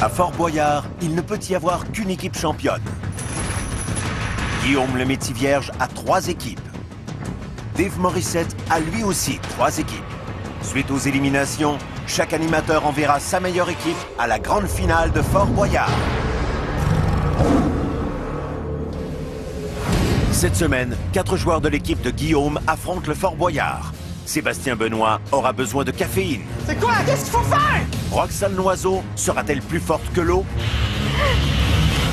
À Fort-Boyard, il ne peut y avoir qu'une équipe championne. Guillaume le Métis-Vierge a 3 équipes. Dave Morissette a lui aussi 3 équipes. Suite aux éliminations, chaque animateur enverra sa meilleure équipe à la grande finale de Fort-Boyard. Cette semaine, 4 joueurs de l'équipe de Guillaume affrontent le Fort-Boyard. Sébastien Benoît aura besoin de caféine. C'est quoi? Qu'est-ce qu'il faut faire? Roxane Loiseau sera-t-elle plus forte que l'eau?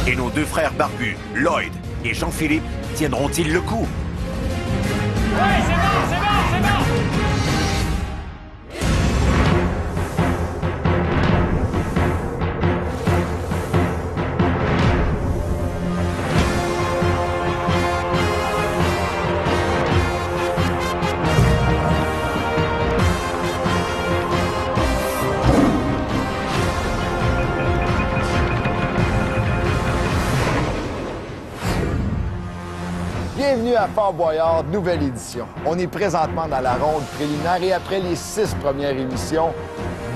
Et nos 2 frères barbus, Lloyd et Jean-Philippe, tiendront-ils le coup? Oui, c'est bon, c'est bon, c'est bon! Bienvenue à Fort-Boyard, nouvelle édition. On est présentement dans la ronde préliminaire et après les 6 premières émissions,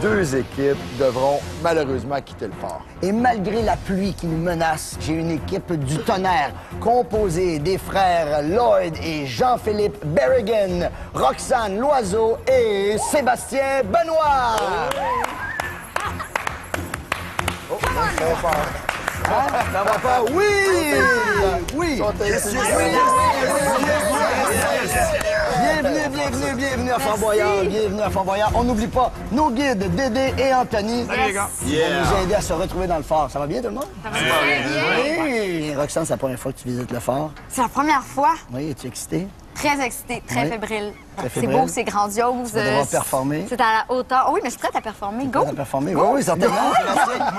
2 équipes devront malheureusement quitter le fort. Et malgré la pluie qui nous menace, j'ai une équipe du tonnerre composée des frères Lloyd et Jean-Philippe Berrigan, Roxane Loiseau et Sébastien Benoît. Oh, Ça va pas? Oui! Oui! Bienvenue à Fort-Boyard, bienvenue à Fort-Boyard. On n'oublie pas nos guides, Dédé et Anthony, qui vont nous aider à se retrouver dans le fort. Ça va bien, tout le monde? Ça va très bien. Oui! Roxane, c'est la première fois que tu visites le fort. C'est la première fois. Oui, es-tu excitée? Très excitée, très Oui. fébrile. Très C'est fébrile. beau, c'est grandiose. Tu vas devoir performer. C'est à la hauteur. Oh oui, mais je suis prête à performer. Go! Tu as performé? Oui, oui, certainement.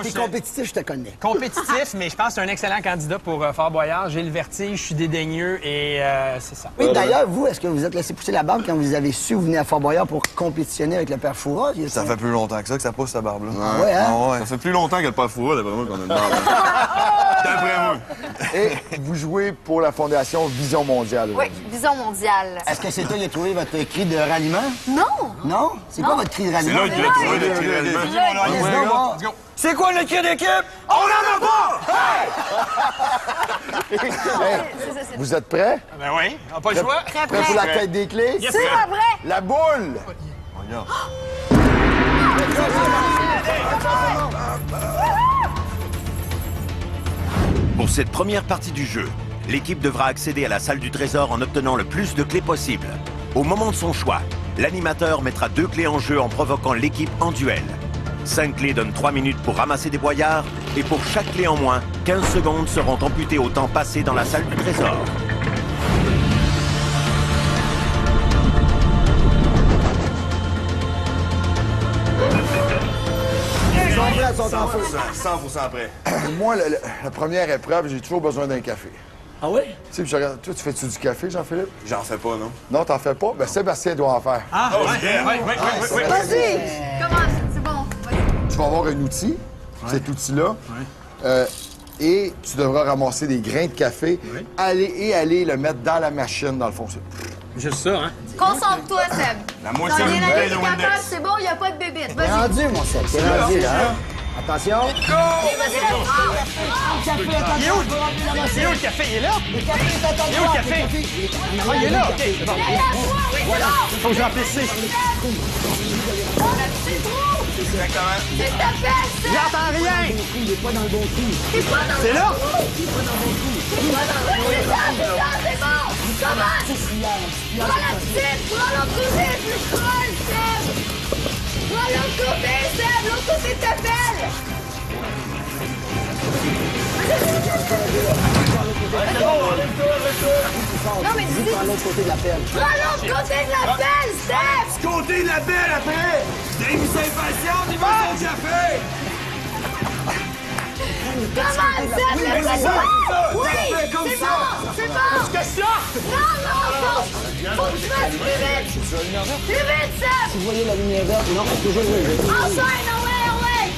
T'es compétitif, je te connais. Compétitif, mais je pense que c'est un excellent candidat pour Fort-Boyard. J'ai le vertige, je suis dédaigneux et c'est ça. Oui, d'ailleurs, vous, est-ce que vous êtes laissé pousser la barbe quand vous avez su venir à Fort-Boyard pour compétitionner avec le père Foura? Ça fait plus longtemps que ça pousse, sa barbe-là. Ah ouais, hein? Ah ouais. Ça fait plus longtemps que le père Foura, d'après moi, qu'on a une barbe. D'après moi. Et vous jouez pour la Fondation Vision Mondiale Oui, aujourd'hui. vision mondiale. Est-ce que c'est toi qui as trouvé votre cri de ralliement? Non! Non? C'est quoi votre cri de C'est ralliement? là qu'il a trouvé le tir à l'image. Let's go, voir. C'est quoi le cri d'équipe? On n'en a pas! C'est Vous êtes prêts? Ben oui, on n'a pas le choix. très Prêts pour la prêt. quête des clés? Yes, C'est sir. pas vrai! La boule! Regarde. Pour cette première partie du jeu, l'équipe devra accéder à la salle du trésor en obtenant le plus de clés possible. Au moment de son choix, l'animateur mettra 2 clés en jeu en provoquant l'équipe en duel. 5 clés donnent 3 minutes pour ramasser des boyards et pour chaque clé en moins, 15 secondes seront amputées au temps passé dans la salle du trésor. Ils sont prêts, ils sont en feu. 100% prêt. Moi, la première épreuve, j'ai toujours besoin d'un café. Ah oui? Tu sais, puis je regarde, toi, tu fais-tu du café, Jean-Philippe? J'en fais pas, non? Non, t'en fais pas? Ben, Sébastien doit en faire. Ah, oui, oui. Vas-y! Comment? C'est bon. Vas-y. Tu vas avoir un outil, cet outil-là, et tu devras ramasser des grains de café, aller le mettre dans la machine, dans le fond. Juste ça, hein? Concentre-toi, Seb. La moitié T'en d'une viens bouteille de d'indicateur, Windex. c'est bon, il n'y a pas de bébite. T'es Vas-y. rendu, mon Seb. T'es rendu, là. Hein? Attention. Vas-y, Café, attention. Il est où? je vais remplir la Il est machine. où le café? Il est là? Le café est à ton Il est où le droite, café? Ah, il est là, OK, c'est bon. Voilà. Faut que je remplisse ça. Exactement. C'est ta fesse, Seb. J'entends rien! Il est pas dans le bon trou. C'est pas dans le C'est là? C'est ça, c'est bon. Commence. Prends la petite, prends l'autre côté, plus crolle, Seb. Prends l'autre côté, Seb. L'autre côté t'appelle. Non, mais dis, Prends l'autre côté de la pelle. prends l'autre côté de la pelle, Seb. Côté de la belle après! Dave s'impatiente, il veut son café! Comment, Seb, le ça, Oui, comme c'est ça. bon, c'est bon. Que ça? Non, faut que tu fasses plus vite. Plus vite, Seb. Vous voyez la lumière verte? Non, toujours oui. Enchaîne, ouais.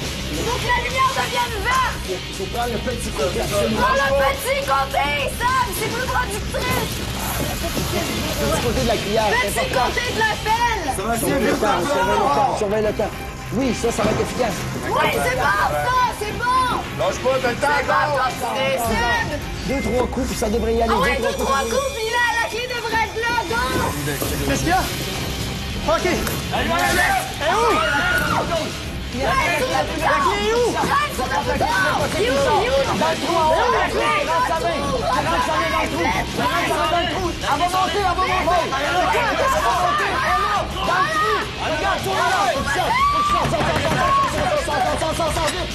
Faut que la lumière devienne verte. Il faut prendre le petit côté. Absolument. Prends le petit côté, Seb. C'est plus productrice. Le petit côté de la cuillère. c'est Petit important. côté de la pelle. Surveille le temps, surveille le temps. Oui, ça va être efficace. Oui, c'est bon, ça! C'est bon! Lâche pas, t'as le temps, C'est bon, continue, Seb! 2-3 coups, puis ça devrait y aller. Ah ouais, 2-3 2-3 coups, puis là, la clé devrait être là, go! Qu'est-ce qu'il y a? OK. Elle est où? La clé est où? Reste sur le bouton! Il est où? Dans le trou en haut! La clé! Rentre sa main! Rentre sa main dans le trou! Rentre sa main dans le trou! Elle va monter, elle va monter! Elle va monter! Elle est là! Dans le trou! Regarde, tourne là! Faut que ça! Sors vite!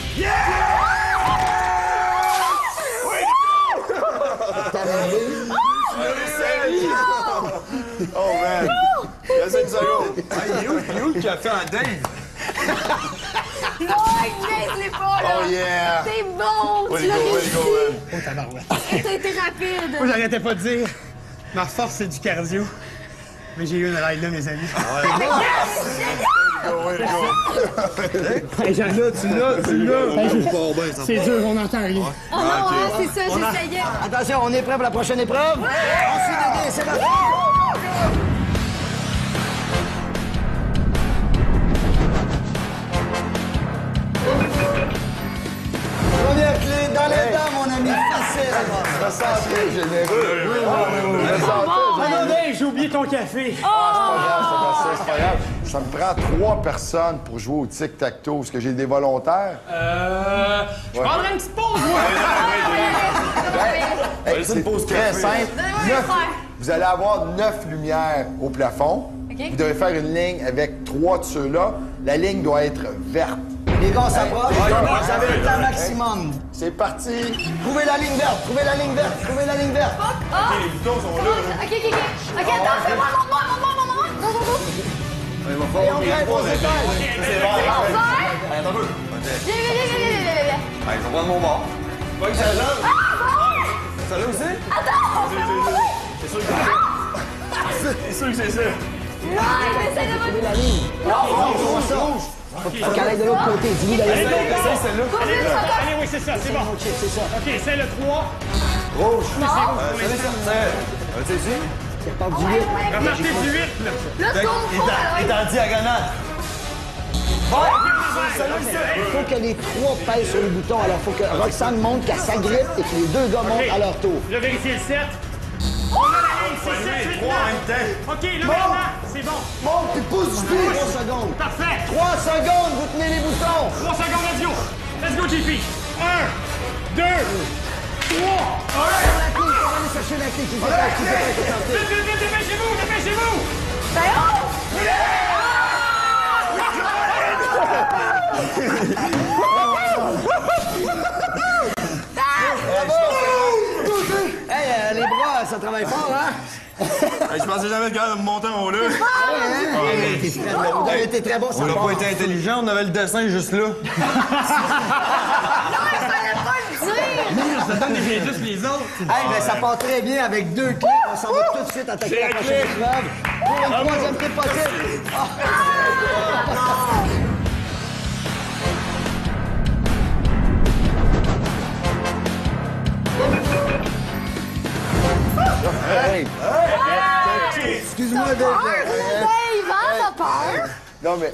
Oh, man! Reste une seconde. Il est où le café en Dave? Non, Inès, c'est pas là! Oh, yeah! C'est bon! Tu l'as réussi! Oh, tabarouette. T'as été rapide! Moi, j'arrêtais pas de dire, ma force, c'est du cardio. Mais j'ai eu une ride là, mes amis. Hey, Jean, là, tu l'as. C'est dur, on n'entend rien. Oh non, hein, c'est ça, j'essayais! Attention, on est prêt pour la prochaine épreuve? On suit les dés, c'est parti! Première clé dans les dents, mon ami. Facile. Ça sent bien généreux. Oui. Ah non, Dave, j'ai oublié ton café. C'est pas grave. Ça me prend 3 personnes pour jouer au tic-tac-toe. Est-ce que j'ai des volontaires? Je prendrai une petite pause, moi. Hey, c'est très simple. Vous allez avoir 9 lumières au plafond. OK. Vous devez faire une ligne avec 3 de ceux-là. La ligne doit être verte. Les gars, on s'approche. Vous avez le temps maximum. C'est parti. Trouvez la ligne verte, trouvez la ligne verte, trouvez la ligne verte. Les boutons sont là. OK, attends, fais-moi, montre-moi. Go. Et on grimpe, on s'éteint. C'est bon, vert? Attends un peu. Viens. Je vais prendre mon bord. Pas que ça là. Ça là aussi? Attends, C'est sûr que c'est sûr que c'est ça. non, j'essaie de me... Trouvez la ligne. Faut qu'elle aille de l'autre côté. Dis-lui d'aller de l'autre côté. Essaye celle-là. Allez, oui, c'est ça, c'est bon. OK, c'est ça. OK, c'est le 3. Rouge. C'est ici? C'est pas du 8. Repartez du 8, là. Là, tu tombes pas, Il est en diagonale. Il faut que les 3 pèsent sur le bouton. Alors, il faut que Roxane montre qu'elle s'agrippe et que les 2 gars montent à leur tour. Là, vérifiez le 7. On a la ligne, c'est 7, 8, 9. OK, là, maintenant, c'est bon. Monte puis pousse du pied. 3 secondes. Parfait. 3 secondes, vous tenez les boutons. 3 secondes, let's go. Let's go, JP. 1, 2, 3. La clé, il faut aller chercher la clé qui fait pas. Vite, dépêchez-vous. Ben, Hey, les bras, ça travaille fort, hein? Je pensais jamais être capable de me monter en haut là. Vous avez été très bon, ça On n'a part. pas été intelligent, on avait le dessin juste là. non, il fallait pas le dire! Ça donne les juste les autres. Hey, ben, ça part très bien avec 2 clés. On s'en va tout de suite attaquer la prochaine épreuve. Pour une 3e clé possible. Hey. Excuse-moi, Dave. Peur, Dave, hein, t'as peur? Non, mais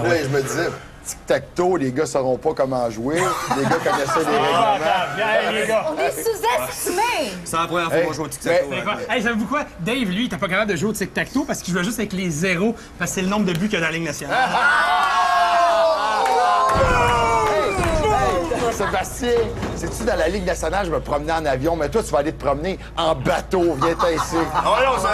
oui, je me disais, tic-tac-toe, les gars sauront pas comment jouer. Les gars connaissaient les règlements. Les gars. On est sous-estimés! C'est la première fois qu'on joue au tic-tac-toe. Mais- Hey, savez-vous quoi? Dave, lui, il était pas capable de jouer au tic-tac-toe parce qu'il jouait juste avec les zéros, parce que c'est le nombre de buts qu'il y a dans la Ligue nationale. Sébastien, sais-tu, dans la Ligue nationale, je me promenais en avion, mais toi, tu vas aller te promener en bateau. Viens ici. Ah ouais, non, ça.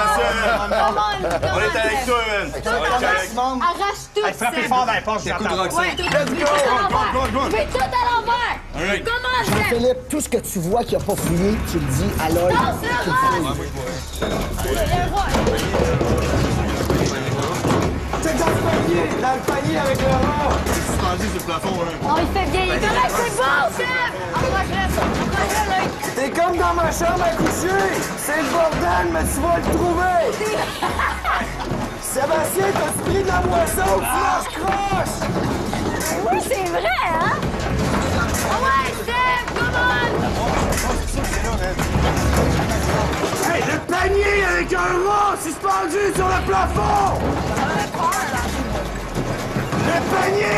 Comment On est avec toi, man. Ça va être correct. Arrache tout, Hey, frappez Seb. fort dans les poches, Coup de j'entends. Roxane. Ouais, tout à l'envers! Fais tout à l'envers! Alright. Comment, Seb? Philippe, tout ce que tu vois qui n'a pas fouillé, tu le dis à l'œil. Non, c'est le roi! C'est le roi! C'est dans le panier avec le rang. Suspendu sur le plafond, hein. Oh, il fait bien, il est correct, c'est bon, Seb! Approche-le, là! T'es comme dans ma chambre à coucher. C'est le bordel, mais tu vas le trouver. Sébastien, t'as-tu pris de la boisson? Tu manges croche. Oui, c'est vrai, hein? Ah ouais, Seb, come on! Hey, le panier avec un rat suspendu sur le plafond! J'avais peur, là. Le panier!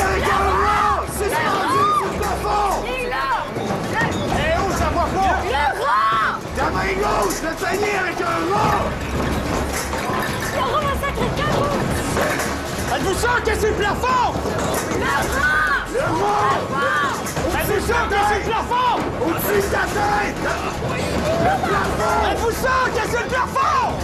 Laurent va sacrer le carreau! Êtes-vous sûr que c'est le plafond? Êtes-vous sûr que c'est le plafond? Au-dessus de ta tête! Le plafond! Êtes-vous sûr que c'est le plafond?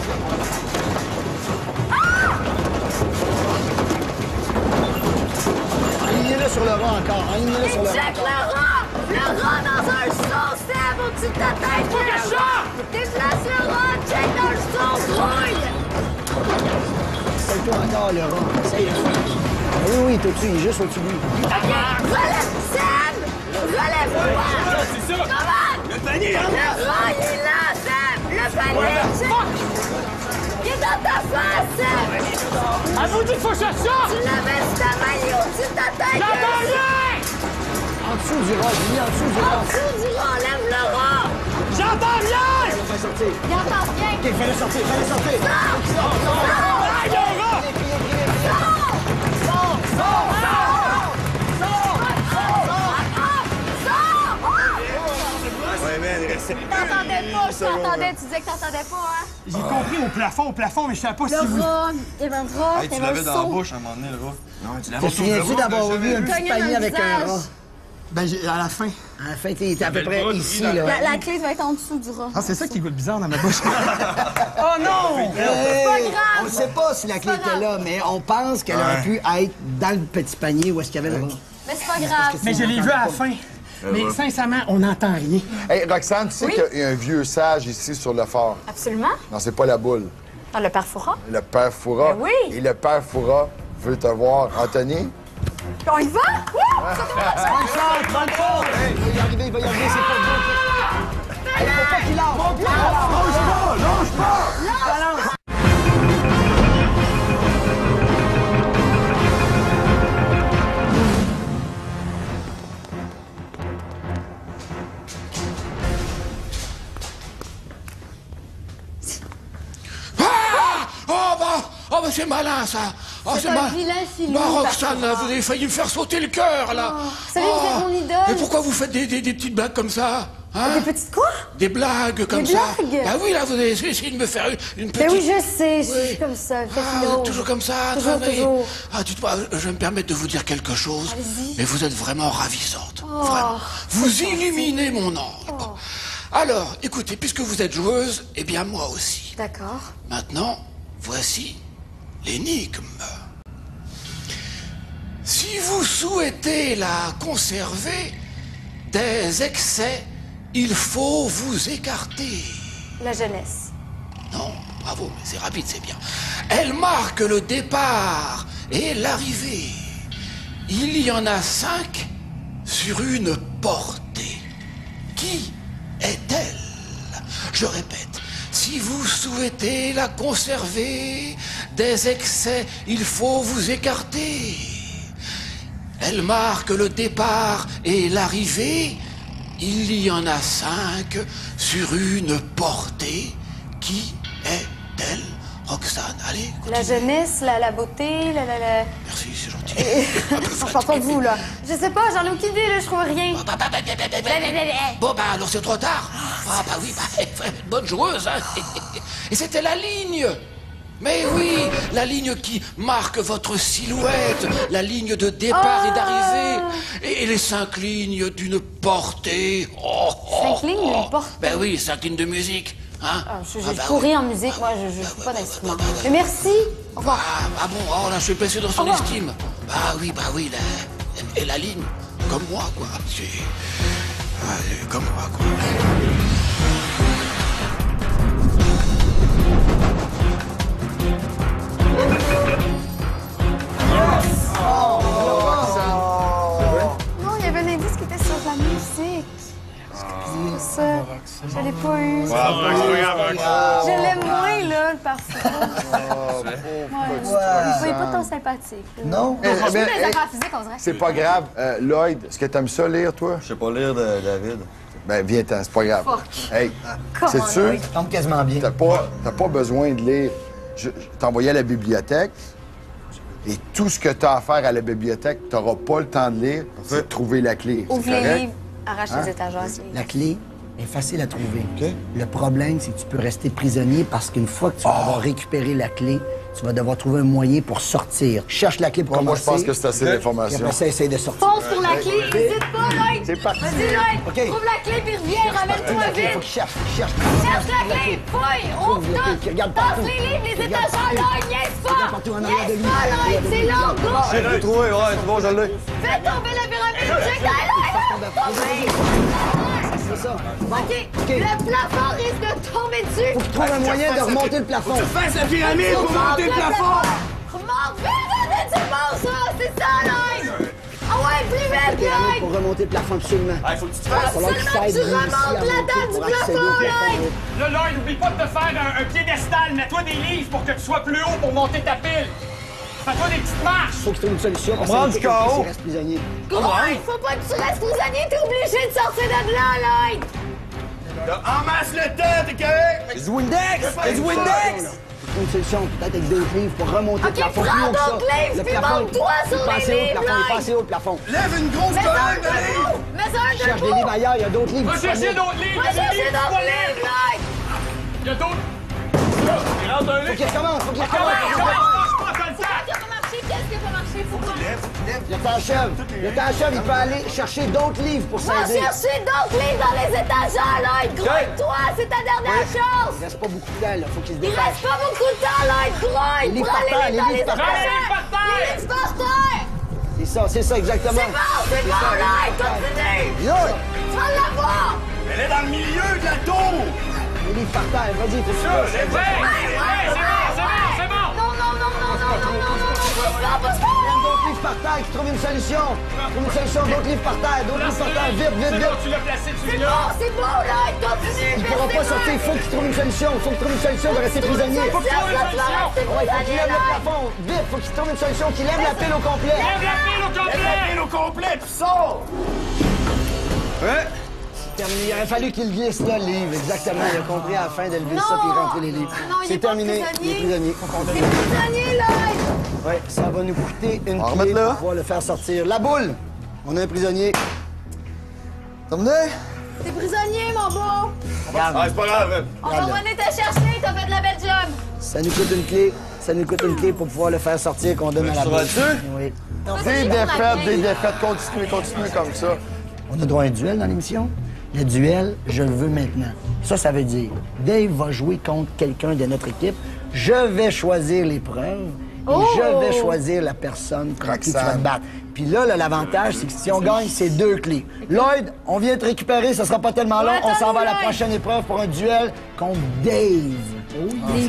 Alignez-le sur le rat encore. Alignez-le sur le rat. Check le rat! Le rat dans un son, Seb, au-dessus de ta tête! Faut que je sorte! Déplace le rat! Check dans le son, grouille! Essaye-toi encore, le rat. Essaye-le. Oui, t'es au-dessus. Il est juste au-dessus de lui. Relève, Seb! Relève-toi! C'est ça! Comment? Le panier, hein? Le rat, il est là, Seb! Le panier, il est dans ta face, Seb! Elle vous dit qu'il faut que je sorte! Tu l'avais sur ta main, il est au-dessus de ta tête! J'entends rien! En dessous du rat, Julie, en dessous du En rat. dessous du rat, lève le rat! J'entends rien! Fais sortir. Il entend bien! OK, fais-le sortir, fais-le sortir. Aïe, le rat! Ouais, man, il restait T'entendais pas, je t'entendais, tu disais que t'entendais pas, hein? J'ai compris au plafond, mais je savais pas si vous... Le rat, il y avait un rat, il y avait un seau. à un moment donné, le rat. Non, tu Te souviens-tu d'avoir vu un petit Cogné dans panier le avec un visage. rat? Ben, à la fin. À la fin, t'es à peu près le rat ici, dans là. La clé va être en dessous du rat. Ah, c'est ça qui goûte bizarre dans ma bouche. Oh non! Hey, pas grave. On ne sait pas si la clé C'est pas était là, mais on pense qu'elle aurait pu être dans le petit panier où est-ce qu'il y avait le rat. Mais c'est pas grave. Mais je l'ai vu à la fin. Mais sincèrement, on n'entend rien. Hey, Roxane, tu sais Oui? qu'il y a un vieux sage ici sur le fort. Absolument. Non, c'est pas la boule. Dans le perfora. Le père Foura. Ben oui. Et le père Foura veut te voir. Anthony? On y va? Wouh! Il va y arriver, c'est pas bon. Il faut pas qu'il lâche. Oh, bah c'est malin, ça. Oh, C'est un vilain filou, Bah, Roxane, Barbara. vous avez failli me faire sauter le cœur, là. Oh, vous savez, vous êtes mon idole. Mais pourquoi vous faites des petites blagues comme ça, hein? Des petites quoi? Des blagues comme Des ça. blagues? Bah oui, là, vous avez essayé de me faire une petite... Ben oui, je sais, je Oui. suis comme ça, Ah, vous Fefino. êtes toujours comme ça, Toujours, travaillez. toujours. Ah, dites-moi, je vais me permettre de vous dire quelque chose. Allez-y. Mais vous êtes vraiment ravissante. Oh, Vraiment. Vous c'est gentil. illuminez mon ange. Bon. Alors, écoutez, puisque vous êtes joueuse, eh bien moi aussi. D'accord. Maintenant, voici l'énigme. Si vous souhaitez la conserver des excès, il faut vous écarter. La jeunesse. Non, bravo, mais c'est rapide, c'est bien. Elle marque le départ et l'arrivée. Il y en a 5 sur une portée. Qui est-elle? Je répète, si vous souhaitez la conserver des excès, il faut vous écarter. Elle marque le départ et l'arrivée. Il y en a 5 sur une portée. Qui est-elle? Roxane, allez, La continuez. jeunesse, la beauté, la... Merci, c'est gentil. Je parle pas de vous, là. Je sais pas, j'en ai aucune idée, là, je trouve rien. Bon, bah alors c'est trop tard. Ah, bah oui, bonne joueuse, hein. Et c'était la ligne. Mais oui, la ligne qui marque votre silhouette, la ligne de départ et d'arrivée, et les 5 lignes d'une portée. 5 lignes d'une portée? Ben oui, 5 lignes de musique, hein. Je bah pourris oui. en musique, moi, je joue pas d'instrument. Mais merci. Au revoir. Ah bon, oh là, je suis placé dans son Au revoir. estime. Bah oui, et la ligne, comme moi, quoi. Comme moi, quoi. Non, il y avait un indice qui était sur la musique. C'est ça. Je l'ai pas eu. Je l'aime moins, là, le parfum. Il est pas tant sympathique. là. Non? Je joue mais- des affaires physiques, on dirait. C'est pas grave. Lloyd, est-ce que t'aimes ça lire, toi? Je sais pas lire de David. Ben, viens-t'en, c'est pas grave. Fuck. Hey, Come c'est on, sûr, Lloyd. Ça tombe quasiment bien. t'as pas besoin de lire. Je t'envoyais à la bibliothèque, et tout ce que t'as à faire à la bibliothèque, t'auras pas le temps de lire, c'est de trouver la clé. C'est Ouvre les correct? livres, arrache les étagères. c'est- La clé, est facile à trouver. Le problème, c'est que tu peux rester prisonnier parce qu'une fois que tu vas avoir récupéré la clé, tu vas devoir trouver un moyen pour sortir. Cherche la clé pour Moi, commencer. je pense que c'est assez d'informations. Après ça, essaye de sortir. Fonce pour la clé, hésite pas, Lloyd! C'est parti. Vas-y, Lloyd! OK. Trouve la clé, puis reviens, ramène-toi Faut vite! qu'il cherche, Cherche la clé! Fouille! Ouvre Ouvre la clé, tout! regarde Tasse partout. les livres, les Regarde étagères, Lloyd! Niaise Regarde pas! partout en arrière de Niaise lui. pas, Lloyd! C'est long, go! Je l'ai trouvé, ouais, c'est bon, je l'ai. Fais tomber la pyramide! Check la C'est ça. OK, le plafond risque de tomber dessus! Faut qu'il trouve un moyen de remonter le plafond. Face la pyramide pour monter le plafond! Remonte vite! C'est bon, ça! C'est ça, Lloyd! Ah ouais, plus vite, Lloyd! Pour remonter le plafond, absolument. Il faut que tu te Il va fasses! falloir qu'il Absolument, s'aide tu lui aussi à remontes la monter dent du pour accéder au plafond, plafond. Lloyd! Là, Lloyd, n'oublie pas de te faire un piédestal. Mets-toi des livres pour que tu sois plus haut pour monter ta pile. Fais-toi des petites marches. Faut qu'il trouve une solution. On rentre du chaos. Il reste prisonnier. Lloyd, faut pas que tu restes prisonnier, t'es obligé de sortir de là, Lloyd! En masse le temps, t'es correct? C'est du Windex! C'est du Windex! Une solution, peut-être avec d'autres livres pour remonter le OK, plafond prends plus haut que ça. d'autres livres, Le puis plafond, monte-toi sur il est pas les assez haut, le livres, plafond, il est pas Lloyd. assez haut, le plafond. Lève une grosse Mets colonne un de livres! debout! Mets un Cherche des debout! livres ailleurs, il y a d'autres livres. Va chercher d'autres livres. Va Il y a des chercher livres d'autres toilettes. livres, Lloyd! Il y a d'autres. Il rentre un Faut livre! qu'il recommence, faut qu'il Comment? recommence. Je pense dans le temps. Qu'est-ce qui a pas marché? Qu'est-ce qui a pas marché? Faut qu'on... Le temps achève. Le temps achève, il peut aller chercher d'autres livres pour Va s'aider. chercher d'autres livres dans les étagères, Lloyd! Grouille-toi, c'est ta dernière chance! Il reste pas beaucoup de temps, là. Faut qu'il se Il dépêche. reste pas beaucoup de temps, Lloyd! Grouille! Les livres Prends par terre, les livres dans les les livres par terre. étagères! Les livres par terre. Les livres par terre! C'est ça, exactement. C'est bon, Lloyd! Continue! Là, Tu vas l'avoir! Elle est dans le milieu de la tour! les livres par terre, vas-y, faut que tu fasses. C'est bon, c'est bon. Non, non, non, non, non, non, non, non, non, pas ça! D'autres livres par terre, qui trouve une solution. Trouve une solution, d'autres livres par terre, d'autres livres par terre. Vite, vite, C'est vite. bon, tu l'as placé C'est celui-là. bon, c'est bon, Lloyd! Continue! Il pourra pas sortir, il faut qu'il trouve une solution. Il faut qu'il trouve une solution de rester prisonnier. Faut que tu trouves une solution. Ouais, faut qu'il lève le plafond. Vite, faut qu'il trouve une solution, qu'il lève la pile au complet. Lève la pile au Lève la complet. pile au complet, puis sors! Ouais? Terminé. Il aurait fallu qu'il glisse là, le livre. Exactement. Il a compris à la fin de lever ça puis rentrer les livres. Non, il C'est est pas terminé. Il est prisonnier. T'es prisonnier, Lloyd! Ouais, ça va nous coûter une On va clé remettre là. pour pouvoir le faire sortir. La boule! On a un prisonnier. Terminé? T'es prisonnier, mon beau! Ah, c'est pas grave! On va venir te chercher, t'as fait de la belle job! Ça nous coûte une clé. Ça nous coûte une clé pour pouvoir le faire sortir qu'on donne à la Ça boule. va dessus? Oui. Des défaites, continuez comme ça. On a droit à un duel dans l'émission. Le duel, je le veux maintenant. Ça veut dire, Dave va jouer contre quelqu'un de notre équipe. Je vais choisir l'épreuve. Et je vais choisir la personne contre qui tu vas te battre. Puis là, l'avantage, c'est que si on gagne, c'est 2 clés. Lloyd, on vient te récupérer, ça sera pas tellement long. On s'en va à la prochaine épreuve pour un duel contre Dave.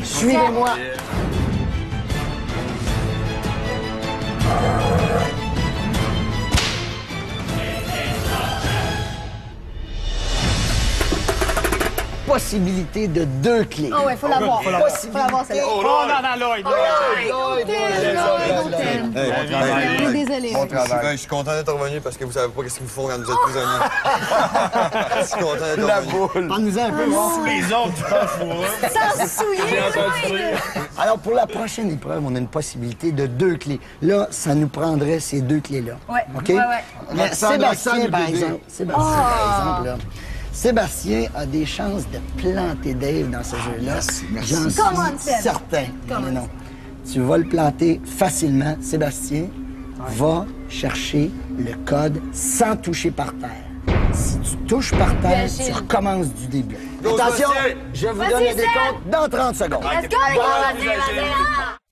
Suivez-moi. Possibilité de 2 clés. Oh ouais, faut l'avoir. Faut l'avoir, celle-là. Oh non, non, Lloyd. On est désolé. Bon travail. Je suis content d'être revenu parce que vous savez pas qu'est-ce qu'il me faut quand vous êtes prisonnier. Je suis content d'être La revenu. boule. Parle-nous un peu, voir. Les autres, tu penses pour eux? Sans souiller, Lloyd! Alors, pour la prochaine épreuve, on a une possibilité de 2 clés. Là, ça nous prendrait ces 2 clés-là. Ouais, OK? ouais, ouais. Mais Roxane, Sébastien, Roxane, par le bébé. exemple, là, Sébastien a des chances de planter Dave dans ce jeu-là. merci. J'en suis Come on, Seb. certain. Come Mais on. non. Tu vas le planter facilement. Sébastien va chercher le code sans toucher par terre. Si tu touches par terre, Bien, tu Gilles. recommences du début. Go, Attention, Sébastien. je vous Vas-y, donne le Seb. décompte dans 30 secondes. Let's go, les gars! Vas-y, vas-y!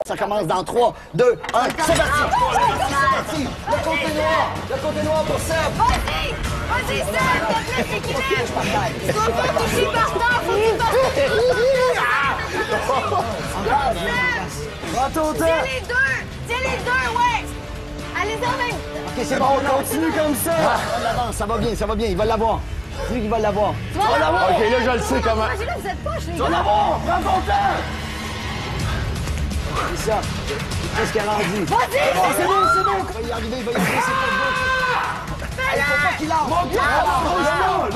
Ça commence dans 3, 2, 1, c'est parti! C'est parti! Le côté noir! Le côté noir pour Seb! Vas-y! Vas-y, Seb! T'as plus d'équilibre! Tu dois pas toucher par terre! Faut que tu fasses... Go, Seb! Prends ton temps! Tiens les deux! Tiens les deux, ouais! Allez-y en même... OK, c'est bon, on continue comme ça! Ça va bien, il va l'avoir. C'est lui qui va l'avoir. Tu vas l'avoir! OK, là, je le sais comment. Imagine, vous êtes poches, les gars! Prends ton temps! C'est ça. Qu'est-ce qu'il a rendu? Vas-y! C'est bon! Il va y arriver, c'est pas bon. Il faut pas qu'il lâche.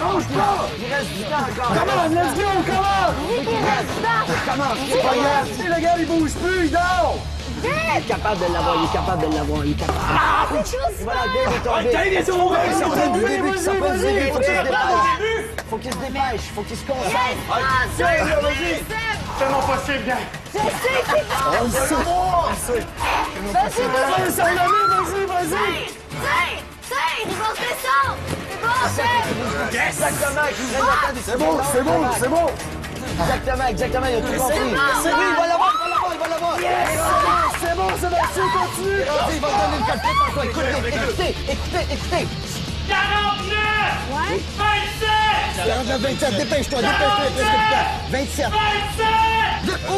Longe-toi! Il reste du temps encore. Comment? Let's go, comment? Il reste dedans! Comment? C'est pas grave. Le gars, il bouge plus, il dort! Il est capable de l'avoir, il est capable de l'avoir, il est capable. Ah, c'est chaud, Voilà, Dave est tombé. Dave est tombé! Ça prend du Vas-y, début, ça vas-y, prend du vas-y, début, faut qu'il se vas-y, dépêche. Faut qu'il se dépêche, faut qu'il se concentre. Vas-y! Fais mon possible, gars. Je sais, c'est bon! On le sait. Vas-y, vas-y! C'est un ami, vas-y, vas-y! Tire! Remonte le sang! C'est bon, Seb! Exactement, il prend le temps de C'est bon, c'est bon, c'est bon. Exactement, il a tout compris. C'est lui, il va l'avoir, il va l'avoir. C'est bon, Sébastien, continue! Il va donner une calcule par toi. Écoutez. 49! Ouais? 27! 49, 27, dépêche-toi, il reste plus de temps. 27. 27! Oh.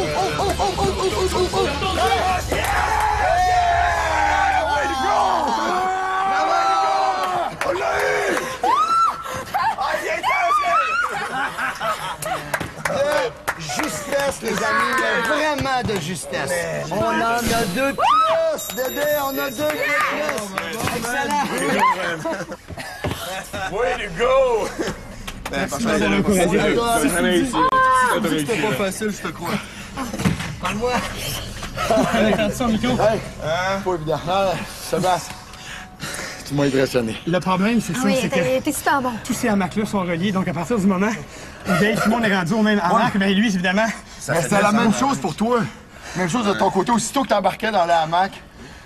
Justesse, les amis, vraiment de justesse. On en a 2 plus, Dédé, on a 2 plus. Excellent. Way to go! C'était pas facile, je te crois. Parle-moi. Pas évident. Sébastien, tu m'as impressionné. Le problème, c'est ça, Oui, c'est que t'es super bon. tous ces hamacs-là sont reliés, donc à partir du moment où Dave, tout le monde est rendu au même hamac, ben lui, évidemment... Mais c'était la même chose pour toi. Même chose de ton côté. Aussitôt que t'embarquais dans le hamac,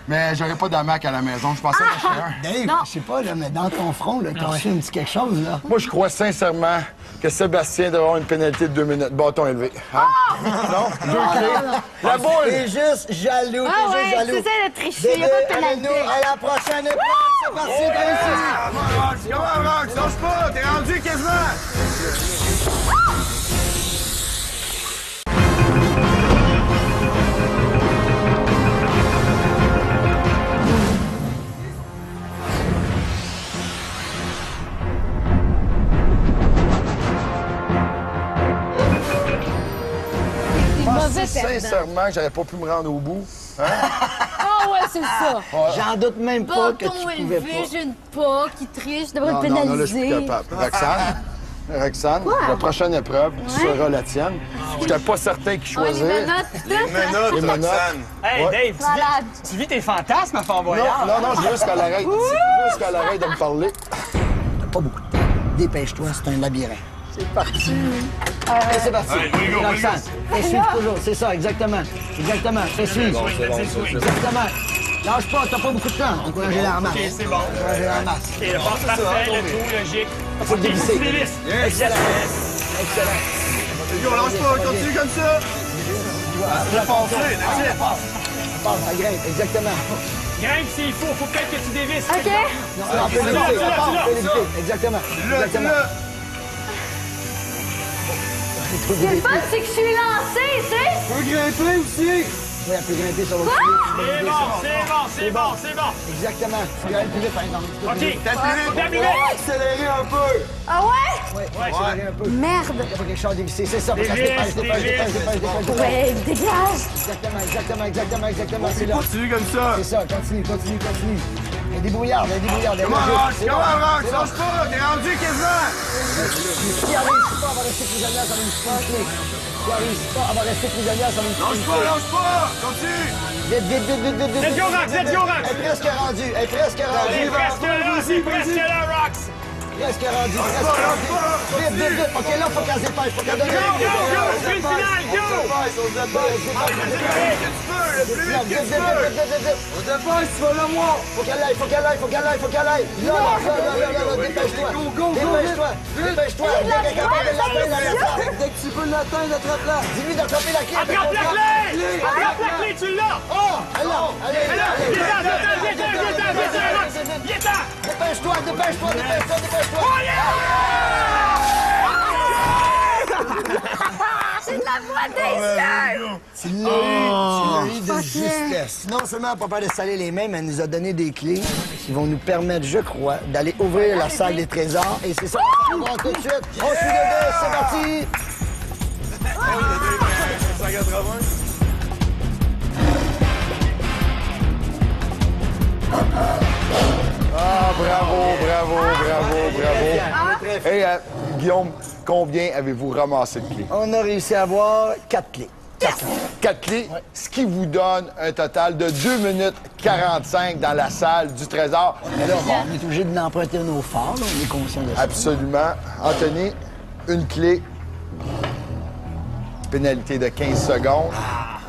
mais j'aurais pas d'hamac à la maison. Je pensais acheter un. Dave, je sais pas, là, mais dans ton front, là, t'as reçu un petit quelque chose, là. Moi, je crois sincèrement que Sébastien devrait avoir une pénalité de 2 minutes. Bâton élevé. Hein? Non? 2 clés. La boule! T'es juste jaloux, Ah t'es juste ouais, jaloux. c'est ça de tricher, y'a pas de avec nous pénalité. à la prochaine épreuve. C'est parti, réussi. Comment, Rox? Lâche pas! T'es rendu quasiment! Mauvais Pensez perdant. sincèrement que j'aurais pas pu me rendre au bout. Ah ouais, c'est ça. J'en doute même pas que tu Bâton pouvais élevé, pas. je ne pas, qui triche, je devrais Non, le non, là, je suis pénaliser. capable. Roxane, la prochaine épreuve sera la tienne. J'étais pas certain qui Ouais, les choisir. menottes, tout ça. Menottes, Les menottes. Roxane. Hey, Ouais. Dave, Malade. tu vis tes fantasmes à Fort Boyard? Non, je veux juste qu'elle arrête. Juste qu'elle arrête de me parler. T'as pas beaucoup de temps. Dépêche-toi, c'est un labyrinthe. C'est parti. Et c'est parti. Roxane, fais suivre toujours. C'est ça, exactement. Exactement, fais suivre. Exactement. Lâche pas, t'as pas beaucoup de temps. Encouragez la ramasse. C'est bon. Encouragez la ramasse. OK, le passe parfait, le tout, logique. Faut le dévisser. Tu dévisses. Excellent. Excellent. Yo, lâche pas, continue comme ça! Passe, ça grimpe, exactement. Grimpe s'il faut peut-être que tu dévisses. OK. Non, on peut l'éviter, tu l'as, on peut l'éviter. Exactement. Exactement. Le fun, c'est que je suis lancée, tu sais. Faut grimper aussi! Oui, elle peut grimper sur l'autre pied. C'est bon. Exactement. Tu grimpes plus vite, par exemple. OK, T'as plus vite! Accélérer un peu! Ah ouais? Oui, accélérer un peu. Merde. Il y a pas quelque chose à dévisser, c'est ça. Faut que ça se Dévisse, dépêche. Ouais, dégage. Exactement. C'est là. Continue comme ça! C'est ça, continue. Il y a des brouillards, Comment, Rox? Lâche pas! T'es rendu quasiment! Qui arrive pas, elle va rester prisonnière, ça va nous supporter. Qui arrive pas, elle va rester prisonnière, ça va nous supporter. Lâche pas! Continue! Vite. Let's go, Rox, let's go, Rox. Elle est presque rendue. C'est presque là, Rox. Presque rendue. Vite. OK, là, faut qu'elle se dépêche. Faut qu'elle donne Go, sprint final, go. On te passe, tu vas le voir! Faut qu'elle aille. Là, dépêche-toi. Dépêche-toi. Dès qu'elle est capable de l'atteindre, elle l'attrape. Dès que tu peux l'atteindre, attrape-la! Dis-lui d'attraper la clé. Attrape la clé, tu l'as. Oh, elle l'a. Il est temps. Dépêche-toi. C'est de la voix des yeux. Tu l'as eu de justesse. Non seulement elle n'a pas peur de saler les mains, mais elle nous a donné des clés qui vont nous permettre, je crois, d'aller ouvrir la salle des trésors. Et c'est ça qu'on va voir tout de suite. On suit le deux, c'est parti. Ah, bravo. Hey, Guillaume, combien avez-vous ramassé de clés? On a réussi à avoir 4 clés. 4 clés, ce qui vous donne un total de 2 minutes 45 dans la salle du trésor. Mais là, bon, on est obligé d'emprunter nos forts, là. On est conscient de ça. Absolument. Anthony, une clé. Pénalité de 15 secondes.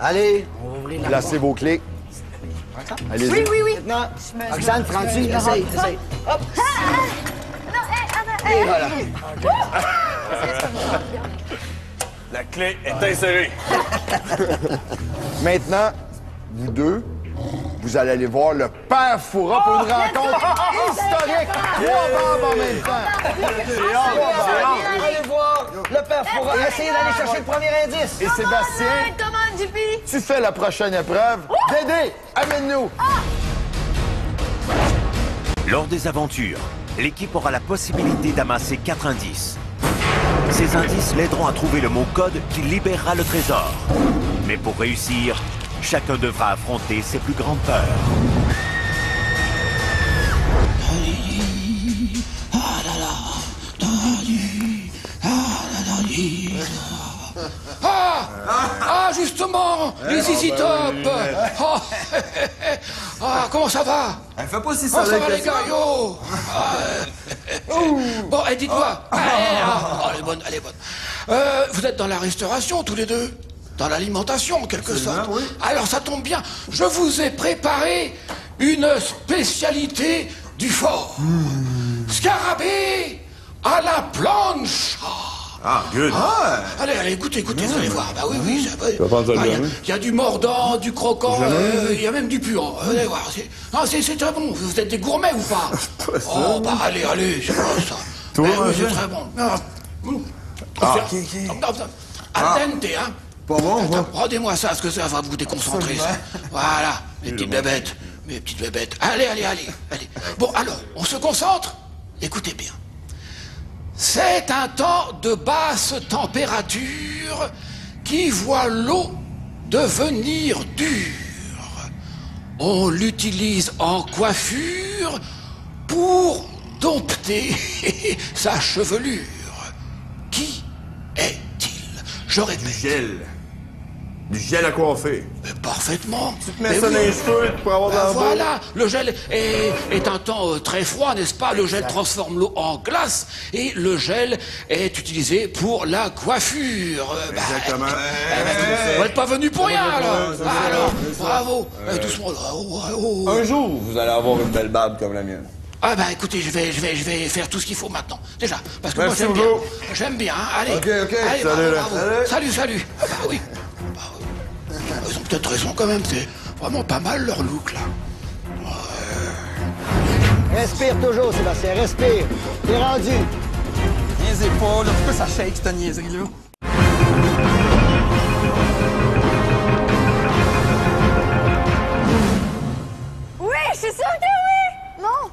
Allez, on va ouvrir la Placez vos clés. Allez-y. Oui, oui, oui. Maintenant, Je me- Roxane, prends-tu? Essaye. Hop! Non, attends, Et voilà. La clé est insérée. Maintenant, vous deux, vous allez aller voir le Père Fouras pour une rencontre historique. 3 barbes en même temps. Allez voir le Père Fouras. Essayez d'aller chercher le premier indice. Et Sébastien, Comment, JP? tu fais la prochaine épreuve. Dédé, amène-nous. Lors des aventures, l'équipe aura la possibilité d'amasser 4 indices. Ces indices l'aideront à trouver le mot code qui libérera le trésor. Mais pour réussir, chacun devra affronter ses plus grandes peurs. Ah, justement, les Easy Top. Comment ça va? Elle fait pas si Comment ça soleil va que les gars, yo? Bon, dites-moi. Elle est bonne, elle est bonne. Vous êtes dans la restauration, tous les deux? Dans l'alimentation, en quelque sorte. oui. Alors, ça tombe bien. Je vous ai préparé une spécialité du fort. Scarabée à la planche. Ah, good. Allez, écoutez, vous allez voir. Bah oui, ça va. vas prendre ça bien, oui. Il y a du mordant, du croquant, il y a même du puant. Vous allez voir. C'est très bon. Vous êtes des gourmets ou pas? Oh, bah allez, c'est bon ça. Toi, oui, c'est Jean? très bon. Al dente, hein? Pas bon, Attends, rendez-moi ça, parce que ça va vous déconcentrer, ça. Voilà, mes petites bébêtes. Mes petites bébêtes. Allez. Bon, alors, on se concentre? Écoutez bien. C'est un temps de basse température qui voit l'eau devenir dure. On l'utilise en coiffure pour dompter sa chevelure. Qui est-il? Je répète. Du gel. Du gel à coiffer. Mais parfaitement. Tu te mets ça dans les cheveux pour avoir de la boue. Voilà, le gel est un temps très froid, n'est-ce pas? Le gel transforme l'eau en glace et le gel est utilisé pour la coiffure. Exactement. Vous n'êtes pas venu pour rien, alors. Alors, bravo. Doucement. Un jour, vous allez avoir une belle barbe comme la mienne. Ah bah écoutez, je vais faire tout ce qu'il faut maintenant. Déjà, parce que Merci moi beaucoup. j'aime bien, hein. Allez. Ok. Allez, Salut, bravo. là. Salut. Ah bah oui. Ils ont peut-être raison quand même, c'est vraiment pas mal leur look là. Respire toujours, Sébastien, respire. T'es rendu. Niaisez pas, là. Pourquoi ça shake, cette niaiserie-là? Oui, je suis sûre que oui! Non!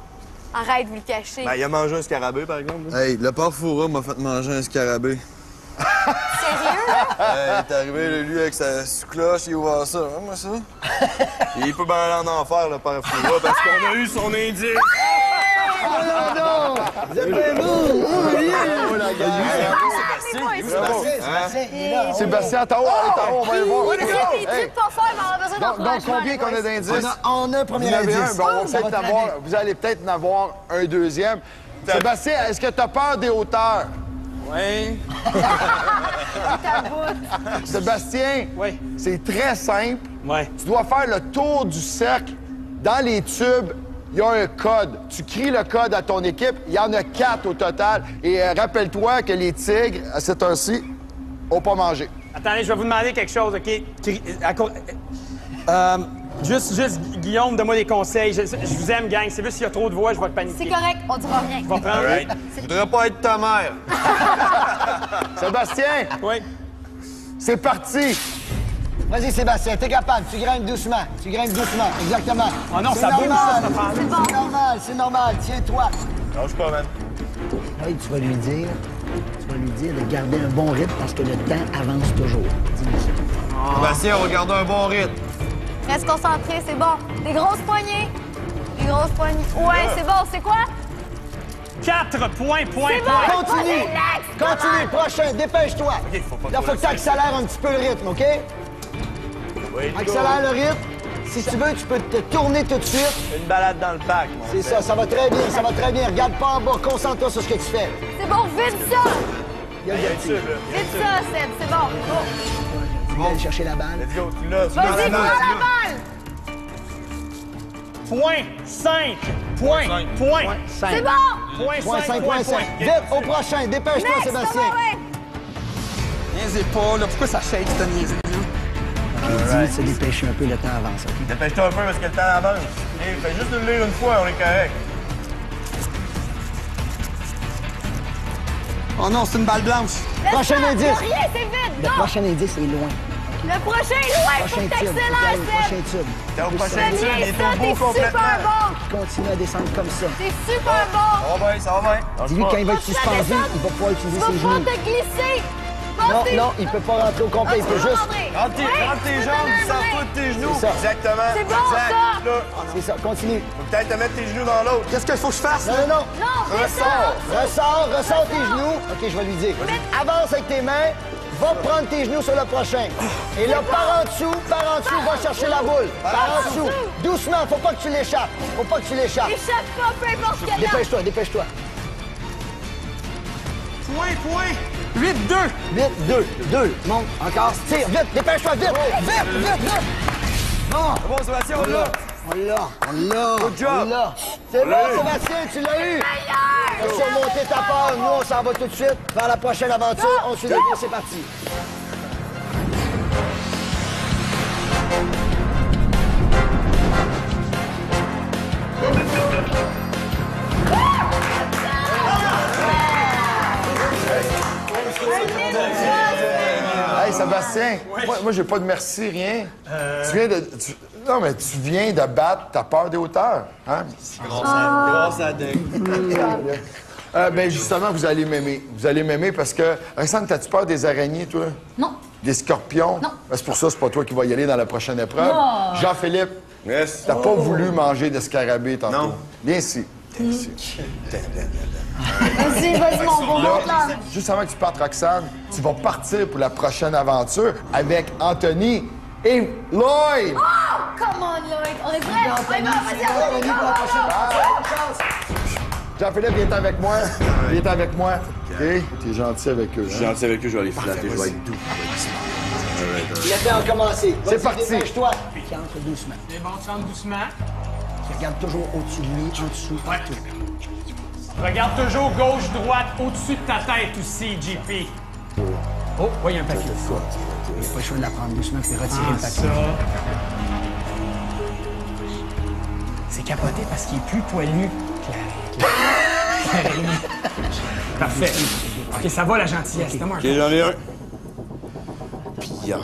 Arrête, vous le cachez. Ben, il a mangé un scarabée, par exemple. Hey, le père Fouras m'a fait manger un scarabée. Sérieux, là? Il est arrivé, là, lui, avec sa sous-cloche, il a ouvert ça. Hein, moi, ça? Il peut bien aller en enfer, le père Fouras, parce qu'on a eu son indice. Non! Vous êtes bien vous! Oh, la gang. Sébastien, il est là. Sébastien, attends, on va le voir. Il tripe pas fort, mais on a besoin Donc, d'encouragement. combien qu'on a d'indices? On a un Vous premier en avez un, indice. ben, on va Ça peut-être va en très avoir- bien. vous allez peut-être en avoir un deuxième. Sébastien, est-ce que tu as peur des hauteurs? Oui. Sébastien, Oui. c'est très simple. Ouais. Tu dois faire le tour du cercle. Dans les tubes, il y a un code. Tu cries le code à ton équipe. Il y en a 4 au total. Et rappelle-toi que les tigres, à cette heure-ci, n'ont pas mangé. Attendez, je vais vous demander quelque chose, OK? Juste, Guillaume, donne-moi des conseils. Je vous aime, gang. C'est juste s'il y a trop de voix, je vais te paniquer. C'est correct, on dira rien. Je vais prendre... Je voudrais pas être ta mère. Sébastien, Oui. c'est parti. Vas-y, Sébastien, t'es capable. Tu grimpes doucement. Exactement. Oh non, C'est ça bouge, normal. ça, cette affaire-là. C'est normal. Tiens-toi. Lâche pas, man. Hey, tu vas lui dire de garder un bon rythme parce que le temps avance toujours. Dis-lui ça. Sébastien, on va garder un bon rythme. Reste concentré, c'est bon. Des grosses poignées. Ouais, c'est bon. C'est quoi? 4 points. C'est bon. Continue. Relax, Continue. Prochain. Dépêche-toi. faut pas Là, faut que tu accélères un petit peu le rythme, OK? Accélère le rythme. Si tu veux, tu peux te tourner tout de suite. Une balade dans le parc, mon C'est ça, ça va très bien, ça va très bien. Regarde pas en bas, concentre-toi sur ce que tu fais. C'est bon, vite ça! Il y a le vertige. Vite ça, Seb, c'est bon. Tu vas aller chercher la balle. Let's go, tu l'as. Vas-y, prends la balle! Point 5. Point. Point. C'est bon! Point Point 5. 5, point 5. Vite, au prochain. Dépêche-toi, Next, Sébastien. ça va, ouais. Niaisez pas, là. Pourquoi ça shake, cette niaiserie? Dis, se dépêcher un peu, le temps avance, OK? Dépêche-toi un peu parce que le temps avance. Hey, fais juste de le lire une fois, on est correct. Oh non, c'est une balle blanche. Prochain Laisse-moi, indice. y a rien, c'est vite, Le non! prochain indice est loin. Le prochain est loin, faut Prochain que tube. t'accélères, Prochain Seb! tube. T'es au prochain T'as tube, il bien est ça, au t'es beau complètement. super bon! Continue à descendre comme ça. T'es super bon! Ça va bien, ça va bien. Dis-lui quand il va être Continue à suspendu, descendre. il va pouvoir utiliser Tu ses vas pas genoux. te glisser! Non, non, il peut pas rentrer au complet, il peut juste... Rentre tes jambes, sors-toi de tes genoux. C'est ça. Exactement. C'est bon, Exact. ça. Là, C'est ça, continue. faut peut-être te mettre tes genoux dans l'autre. Qu'est-ce qu'il faut que je fasse, là? Non, non, non. Non, Ressors, ressors tes genoux. OK, je vais lui dire. Avance avec tes mains, va prendre tes genoux sur le prochain. Et là, par en dessous, va chercher la boule. Par en dessous. Doucement, faut pas que tu l'échappes. Faut pas que tu l'échappes. Échappe pas, peu importe quelle arme. Dépêche-toi, dépêche-toi. Point. 8-2. Vite, 2. Monte, encore. Tire, vite, dépêche-toi, vite. Vite. Bon, C'est bon, Sébastien, on l'a. on l'a. Good job. On l'a. C'est bon, Sébastien, tu l'as eu. Tu as surmonté ta peur. Nous, on s'en va tout de suite vers la prochaine aventure. On suit le bien, c'est parti. Hey, Sébastien, moi j'ai pas de merci, rien. Tu viens de... Non, mais tu viens de battre ta peur des hauteurs, hein? Grâce à Dick. Ben justement, vous allez m'aimer. Vous allez m'aimer parce que... Roxane, t'as-tu peur des araignées, toi? Non. Des scorpions? Non. Ben, c'est pour ça, c'est pas toi qui vas y aller dans la prochaine épreuve. Non. Jean-Philippe, Yes. t'as pas voulu manger d'escarabée tantôt. Non. Viens ici. Vas-y, mon beau, monte là. Juste avant que tu partes, Roxane, tu vas partir pour la prochaine aventure avec Anthony et Lloyd. Oh, come on, Lloyd. On est prêts? On y va, vas-y, Anthony, go! Jean-Philippe, viens avec moi. Viens avec moi. OK? T'es gentil avec eux. Je suis gentil avec eux, je vais les flatter, je vais être doux. Le temps a commencé. C'est Vas-y, parti. Dépêche-toi. Qui entre doucement. C'est bon, tu rentres doucement. Qui regarde toujours au-dessus de lui, en dessous, partout. Regarde toujours gauche, droite, au-dessus de ta tête aussi, JP. Oh, oui, il y a un papier. Il n'y a pas le choix de la prendre doucement puis retirer le Ça. papier. C'est capoté parce qu'il est plus poilu que la ligne. Parfait. OK, ça va, la gentillesse. Donne-moi un Ok, j'en ai un. Puis y a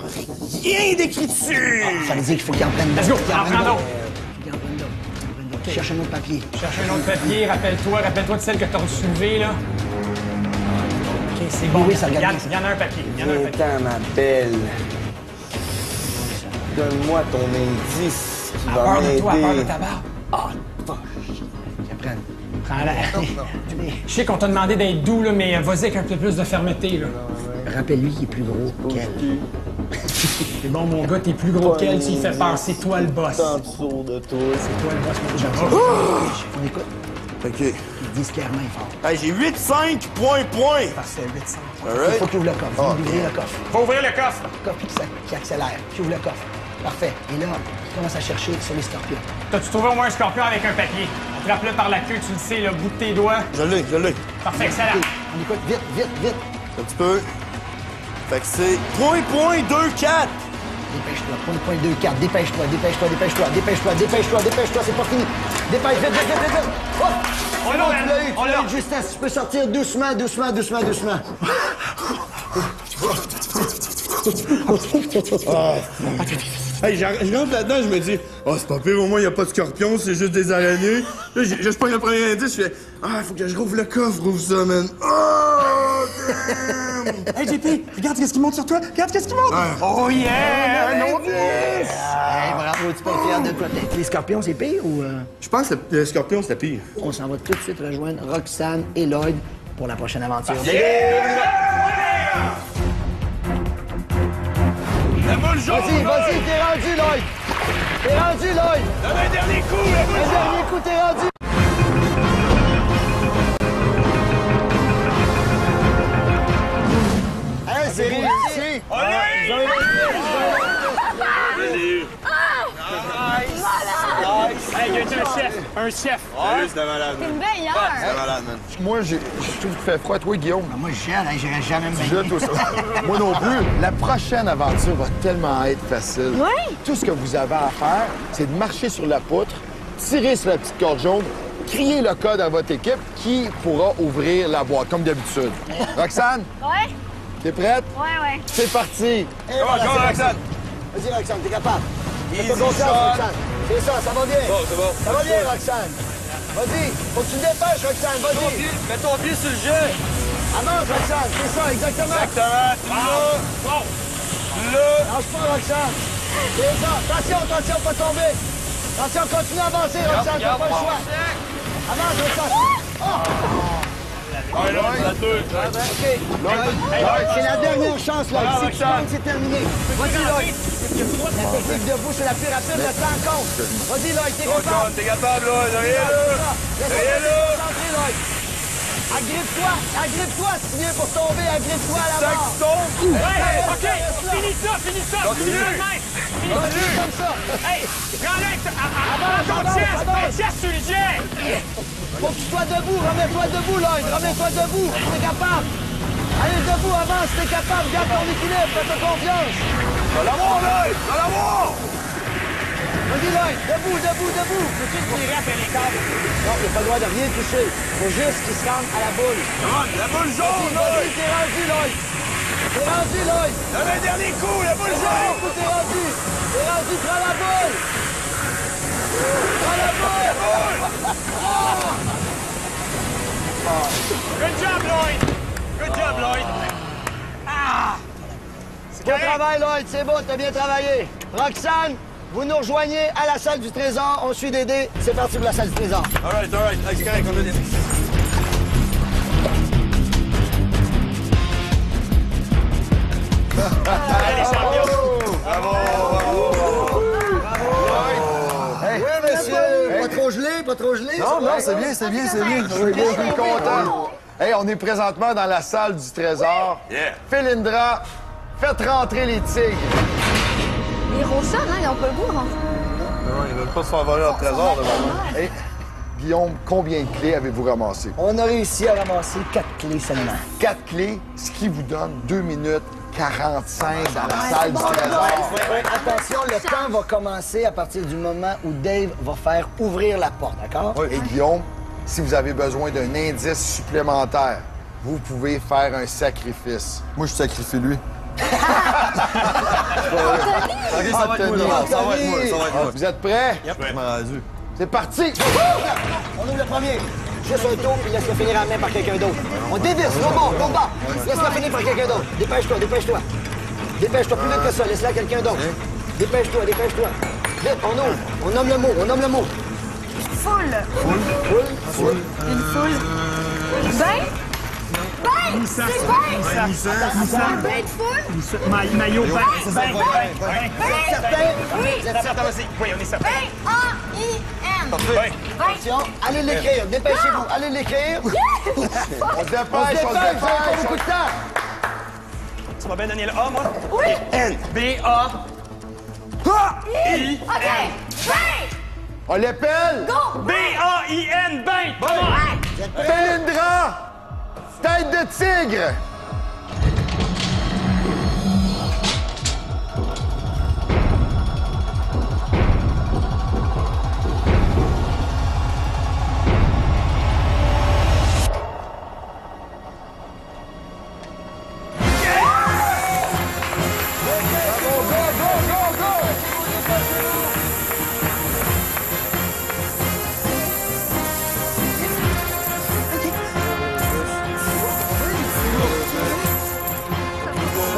rien d'écrit dessus. Ça veut dire qu'il faut qu'il en prenne Let's go, d'autres. Qu'il en en prenne prends d'autres. d'autres. Qu'il en prenne d'autres. Cherche un autre papier. Cherche un autre papier, rappelle-toi de celle que t'as soulevée, là. OK, c'est bon. Oui, ça regarde bien, ça. Il y en a un papier. Il y en a un papier. Attends, ma belle. Donne-moi ton indice qui À va peur de toi, à peur de m'aider. ta barbe. Ah, fuck. Qu'ils prennent. Prends la... Je sais qu'on t'a demandé d'être doux, là, mais vas-y avec un peu plus de fermeté, là. Rappelle-lui qu'il est plus gros qu'elle. C'est bon, mon gars, t'es plus gros qu'elle, tu y fais peur. C'est toi le boss. En dessous de toi. C'est toi le boss, mon gars. On écoute. OK. Ils disent clairement fort. Hey, j'ai 8-5, point. Parfait, 800. Il Alright. faut qu'il ouvre le coffre. Ah, Il ouvre le coffre. Faut ouvrir le coffre. Le coffre qui accélère. Qui ouvre le coffre. Parfait. Et là, il commence à chercher sur les scorpions. T'as-tu trouvé au moins un scorpion avec un papier? Attrape-le par la queue, tu le sais, le bout de tes doigts. Je l'ai. Parfait, excellent. OK. On écoute vite. Un petit peu. Fait que c'est point, 2-4. Dépêche-toi. Point 2, 4. Dépêche-toi. C'est pas fini. Dépêche, vite. Oh! On C'est l'a, bon, tu l'as eu. on Tu l'a. l'as eu de justesse. Tu peux sortir doucement. Hey, je rentre là-dedans, je me dis, oh, c'est pas pire, au moins, il n'y a pas de scorpion, c'est juste des araignées. Là, je prends le premier indice, je fais, ah, faut que je rouvre le coffre, rouvre ça, man. Oh, damn! Hey, JP, regarde qu'est-ce qui monte sur toi. Regarde qu'est-ce qui monte. Oh yeah! Un autre Hey, bravo, tu peux être fier de toi. Les scorpions, c'est pire ou... Je pense que le scorpion, c'était pire. On s'en va tout de suite rejoindre Roxane et Lloyd pour la prochaine aventure. La boule jaune! Vas-y, t'es rendu, Lloyd! T'es rendu, Lloyd! Donne un dernier coup, la boule Un jaune! dernier coup, t'es rendu! Hey, c'est réussi! On l'a eu! Hey, il y a un chef! Un chef! Salut, c'était malade. T'es une meilleure! C'était malade, man. Moi, je trouve qu'il fait froid. Toi, Guillaume, Moi, je gèle, hein, j'irai jamais me baigner. je aussi. Moi non plus. La prochaine aventure va tellement être facile. Oui! Tout ce que vous avez à faire, c'est de marcher sur la poutre, tirer sur la petite corde jaune, crier le code à votre équipe qui pourra ouvrir la boîte, comme d'habitude. Roxane, Ouais? t'es prête? Ouais. C'est parti! Comment, Roxane? Vas-y, Roxane, t'es capable. Easy Fais confiance, shot. Roxane. C'est ça va bien. C'est bon. Ça va bien, Roxane. Vas-y, faut que tu te dépêches, Roxane, vas-y. Mets ton pied sur le jeu! Avance, Roxane, c'est ça, exactement. Exactement, tu l'as! Lâche pas, Roxane. C'est ça. Attention, pas tomber. Attention, continue à avancer, Roxane, t'as pas le choix. Avance, Roxane. Ah, là, c'est la deux. OK. C'est la dernière chance, là. Si tu gagnes, c'est terminé. Vas-y, Lloyd. La technique debout, c'est la plus rapide, le temps compte. Vas-y, Lloyd, t'es capable. T'es capable, là, derrière là! Derrière là! Agrippe-toi, si tu viens pour tomber, agrippe-toi à la Sac mort. tombe! Hey, OK! Finis ça! Finis ça! Vas-y, comme ça. Hey! Prends-le! Ton chest sur le jet! Faut que tu sois debout, remets-toi debout, Lloyd, remets-toi debout, t'es capable. Allez, debout, avance, t'es capable, garde ton équilibre, fais-toi confiance. Va l'avoir, là! Va l'avoir! Vas-y, Lloyd, debout. Peux-tu te tirer après les câbles? Non, il n'a pas le droit de rien toucher. Faut juste qu'il se rende à la boule. La boule jaune, là! Vas-y, t'es rendu, Lloyd. Donne un dernier coup, la boule jaune! T'es rendu, prends la boule. Prends la boule. Good job, Lloyd! Good job, Lloyd! Bon travail, Lloyd, c'est bon, t'as bien travaillé. Roxane, vous nous rejoignez à la salle du trésor. On suit Dédé. C'est parti pour la salle du trésor. All right. C'est correct, on a des... Allez, champion! Bravo! Oui, monsieur. Pas trop gelé? Non, c'est bien. Je suis content. Hey, on est présentement dans la salle du trésor. Yeah. Félindra, faites rentrer les tigres. Ils ronchonnent, hein? Ils ont pas le goût, hein? Non, ils veulent pas se faire voler leur trésor devant moi. Hey, Guillaume, combien de clés avez-vous ramassées? On a réussi à ramasser 4 clés seulement. 4 clés, ce qui vous donne 2 minutes 45 dans la salle du trésor. Attention, le temps va commencer à partir du moment où Dave va faire ouvrir la porte, d'accord? Et Guillaume, si vous avez besoin d'un indice supplémentaire, vous pouvez faire un sacrifice. Moi, je sacrifie lui. Ok, ça va être moi. Ça va être moi. Vous êtes prêts? Je m'en rendu. C'est parti! On ouvre le premier. Juste un tour, puis laisse-le finir à la main par quelqu'un d'autre. On dévisse, l'autre bas. Laisse-le finir par quelqu'un d'autre. Dépêche-toi. Dépêche-toi, plus vite que ça. Laisse-le à quelqu'un d'autre. Dépêche-toi. Vite, on ouvre. On nomme le mot. Foule. Une foule. Ben? Moussa. C'est ben! Un bain de foule? Maillot, ben! Certain? Oui! Certain aussi. Oui, on est certain. B-A-I-N. Attention, allez l'écrire. Dépêchez-vous. Allez l'écrire. On se dépêche, On a pas beaucoup de temps. Tu vas bien donner le A, moi? Oui! N. B-A. I. OK! Ben! On l'appelle Go! B-A-I-N. Ben! Bon! Félindra! Tête de tigre!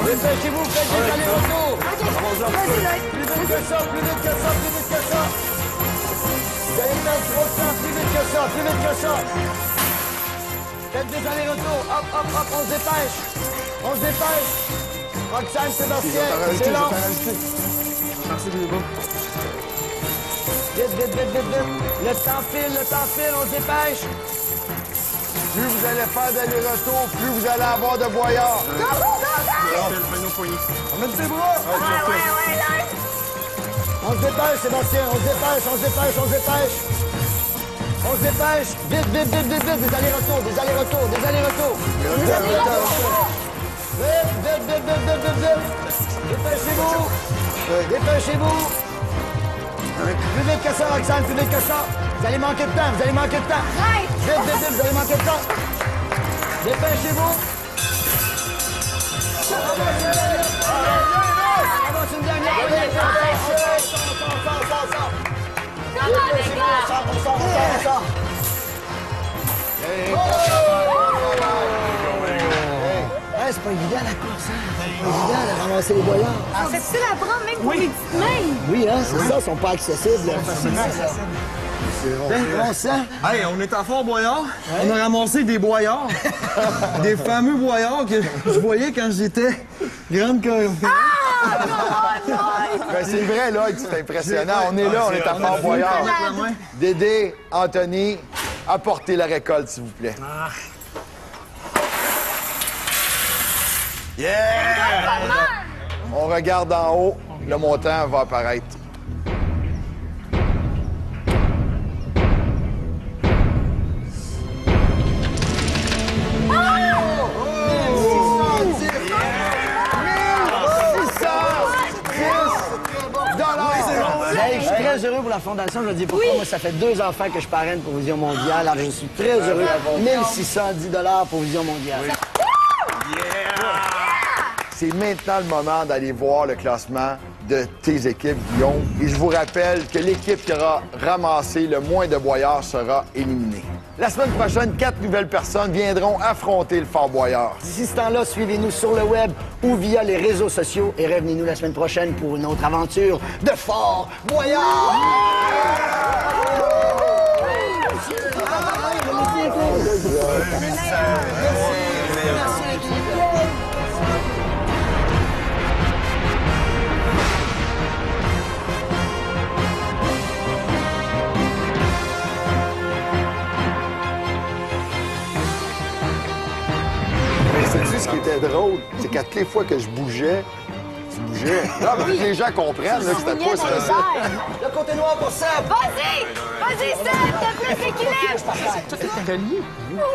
Dépêchez-vous, faites des allers-retours! Vas-y, Lloyd. Plus vite que ça! Vous allez perdre trop de temps, plus vite que ça! Faites des allers-retours! Hop, on se dépêche! Roxane, Sébastien, Ils c'est ont long. Merci, les gars. Vite, vite, vite, vite, vite. Le temps file, on se dépêche. Plus vous allez faire d'aller-retour, plus vous allez avoir de boyards. On met des bras! On se dépêche, Sébastien, on se dépêche. On se dépêche. Vite, vite, vite, vite, vite. Des allers-retours. Vite, vite, vite, vite, vite, vite. Dépêchez-vous. Plus vite que ça, Roxane, plus vite que ça. Vous allez manquer de temps. Arrête! Vite, vous allez manquer de temps. Dépêchez-vous. Avance une dernière. Comment, les gars? On sort. Hey, c'est pas évident la course, hein? C'est pas évident de ramasser les boyards. C'est difficile à prendre, même pour les petites mains. Oui, hein, c'est ça, ils sont pas accessibles. On sent. Hey, on est à Fort-Boyard. On a ramassé des boyards. Des fameux boyards que je voyais quand j'étais grande comme... Ben, c'est vrai, là, c'est impressionnant. On est là, on est à Fort-Boyard. Dédé, Anthony, apportez la récolte, s'il vous plaît. On regarde en haut, le montant va apparaître. Hey, je suis très heureux pour la Fondation. Je le dis pourquoi. Moi, ça fait 2 enfants que je parraine pour Vision Mondiale. Alors, je suis très heureux. 1610 $ pour Vision Mondiale. C'est maintenant le moment d'aller voir le classement de tes équipes, Guillaume. Et je vous rappelle que l'équipe qui aura ramassé le moins de boyards sera éliminée. La semaine prochaine, 4 nouvelles personnes viendront affronter le Fort Boyard. D'ici ce temps-là, suivez-nous sur le web ou via les réseaux sociaux et revenez-nous la semaine prochaine pour une autre aventure de Fort Boyard! Sais-tu ce qui était drôle? C'est qu'à toutes les fois que je bougeais, tu bougeais. Non, mais que les gens comprennent là, que c'était pas ça. Le côté noir pour Seb! Vas-y, Seb, t'as plus d'équilibre.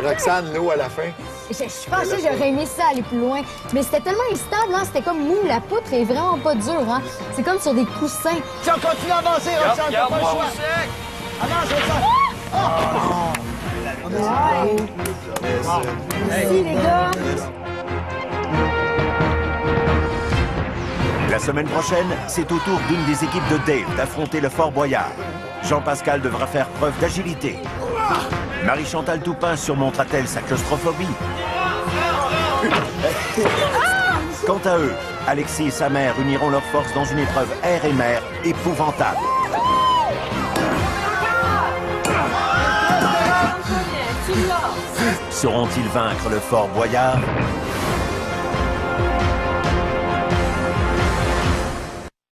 Roxane, nous, à la fin. Je pensais que j'aurais aimé ça aller plus loin. Mais c'était tellement instable, hein? C'était comme mou. La poutre est vraiment pas dure, hein? C'est comme sur des coussins. Si on continue à avancer, Roxane, t'as pas le choix! Avance, Roxane! Merci, les gars. La semaine prochaine, c'est au tour d'une des équipes de Dave d'affronter le Fort Boyard. Jean-Pascal devra faire preuve d'agilité. Marie-Chantal Toupin surmontera-t-elle sa claustrophobie? Quant à eux, Alexis et sa mère uniront leurs forces dans une épreuve air et mer épouvantable. Sauront-ils vaincre le Fort Boyard?